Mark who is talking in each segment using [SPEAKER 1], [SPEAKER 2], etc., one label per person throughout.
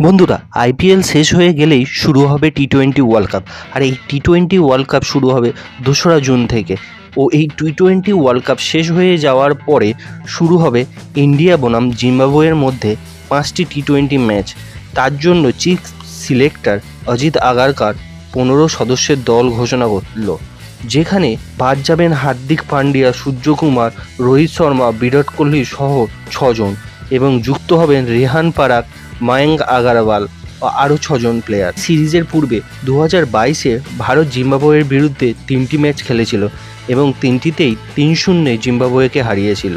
[SPEAKER 1] বন্ধুরা, আইপিএল শেষ হয়ে গেলেই শুরু হবে টি-20 ওয়ার্ল্ড কাপ। আর এই টি-20 ওয়ার্ল্ড কাপ শুরু হবে 2রা জুন থেকে। ও এই টি-20 ওয়ার্ল্ড কাপ শেষ হয়ে যাওয়ার পরে শুরু হবে ইন্ডিয়া বনাম জিম্বাবুয়ের মধ্যে 5টি টি-20 ম্যাচ। তার জন্য চিফ সিলেক্টর অজিত আগারকার 15 সদস্যের দল ঘোষণা করল, যেখানে বাদ যাবেন হার্দিক পান্ডিয়া, সূর্যকুমার, রোহিত শর্মা, বিরাট কোহলি সহ 6 জন, এবং যুক্ত হবেন রেহান পরাগ, মায়াঙ্ক আগরওয়াল ও আরও 6 জন প্লেয়ার। সিরিজের পূর্বে 2022-এ ভারত জিম্বাবুয়ের বিরুদ্ধে 3টি ম্যাচ খেলেছিল এবং 3টিতেই 3-0 জিম্বাবুয়েকে হারিয়েছিল।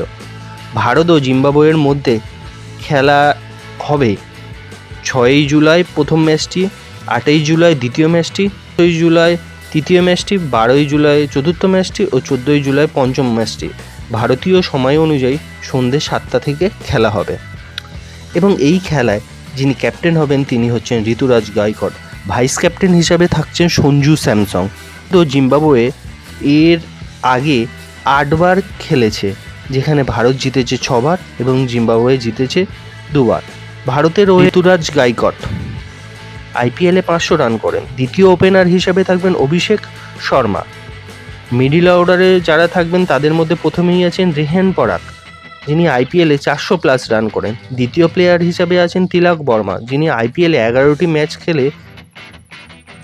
[SPEAKER 1] ভারত ও জিম্বাবুয়ের মধ্যে খেলা হবে 6ই জুলাই প্রথম ম্যাচটি, 8ই জুলাই দ্বিতীয় ম্যাচটি, 6ই জুলাই তৃতীয় ম্যাচটি, 12ই জুলাই চতুর্থ ম্যাচটি ও 14ই জুলাই পঞ্চম ম্যাচটি। ভারতীয় সময় অনুযায়ী সন্ধ্যে 7টা থেকে খেলা হবে এবং এই খেলায় যিনি ক্যাপ্টেন হবেন তিনি হচ্ছেন ঋতুরাজ গায়কোয়াড়। ভাইস ক্যাপ্টেন হিসাবে থাকছেন সঞ্জু স্যামসং। তো জিম্বাবুয়ে এর আগে 8বার খেলেছে, যেখানে ভারত জিতেছে 6বার এবং জিম্বাবুয়ে জিতেছে 2বার। ভারতের ঋতুরাজ গায়কোয়াড় আইপিএলে 500 রান করেন। দ্বিতীয় ওপেনার হিসেবে থাকবেন অভিষেক শর্মা। মিডিল অর্ডারে যারা থাকবেন তাদের মধ্যে প্রথমেই আছেন রেহান পরাগ, যিনি আইপিএলে 400+ রান করেন। দ্বিতীয় প্লেয়ার হিসাবে আছেন তিলক বর্মা, যিনি আইপিএলে 11টি ম্যাচ খেলে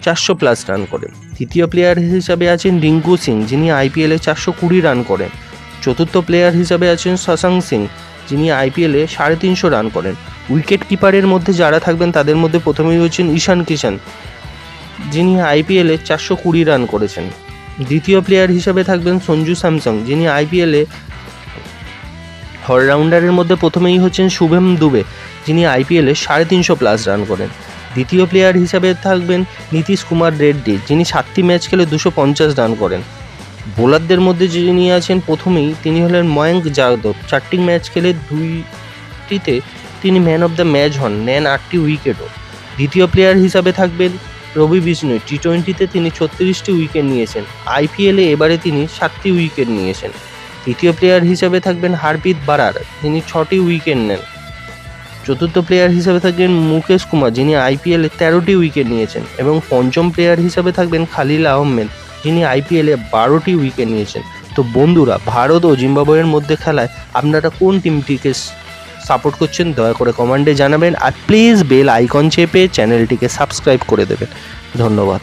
[SPEAKER 1] 400+ রান করেন। তৃতীয় প্লেয়ার হিসাবে আছেন রিঙ্কু সিং, যিনি আইপিএলে 420 রান করেন। চতুর্থ প্লেয়ার হিসাবে আছেন শশাঙ্ক সিং, যিনি আইপিএলে 350 রান করেন। উইকেট কিপারের মধ্যে যারা থাকবেন তাদের মধ্যে প্রথমেই হচ্ছেন ঈশান কিষান, যিনি আইপিএলে 420 রান করেছেন। দ্বিতীয় প্লেয়ার হিসাবে থাকবেন সঞ্জু স্যামসং, যিনি আইপিএলে অলরাউন্ডারের মধ্যে প্রথমেই হচ্ছেন শুভম দুবে, যিনি আইপিএলে 350+ রান করেন। দ্বিতীয় প্লেয়ার হিসাবে থাকবেন নীতিশ কুমার রেড্ডি, যিনি 7টি ম্যাচ খেলে 250 রান করেন। বোলারদের মধ্যে যিনি আছেন প্রথমেই তিনি হলেন ময়াঙ্ক যাদব, 4টি ম্যাচ খেলে 2টিতে তিনি ম্যান অফ দ্য ম্যাচ হন, নেন 8টি উইকেটও। দ্বিতীয় প্লেয়ার হিসাবে থাকবেন রবি বিষ্ণয়, টি-20তে তিনি 36টি উইকেট নিয়েছেন। আইপিএলে এবারে তিনি 7টি উইকেট নিয়েছেন। তৃতীয় প্লেয়ার হিসাবে থাকবেন হার্পিত বারার, যিনি 6টি উইকেট নেন। চতুর্থ প্লেয়ার হিসাবে থাকবেন মুকেশ কুমার, যিনি আইপিএলে 13টি উইকেট নিয়েছেন। এবং পঞ্চম প্লেয়ার হিসাবে থাকবেন খালিল আহমেদ, যিনি আইপিএলে 12টি উইকেট নিয়েছেন। তো বন্ধুরা, ভারত ও জিম্বাবুয়ের মধ্যে খেলায় আপনারা কোন টিমটিকে সাপোর্ট করছেন দয়া করে কমেন্টে জানাবেন, আর প্লিজ বেল আইকন চেপে চ্যানেলটিকে সাবস্ক্রাইব করে দেবেন। ধন্যবাদ।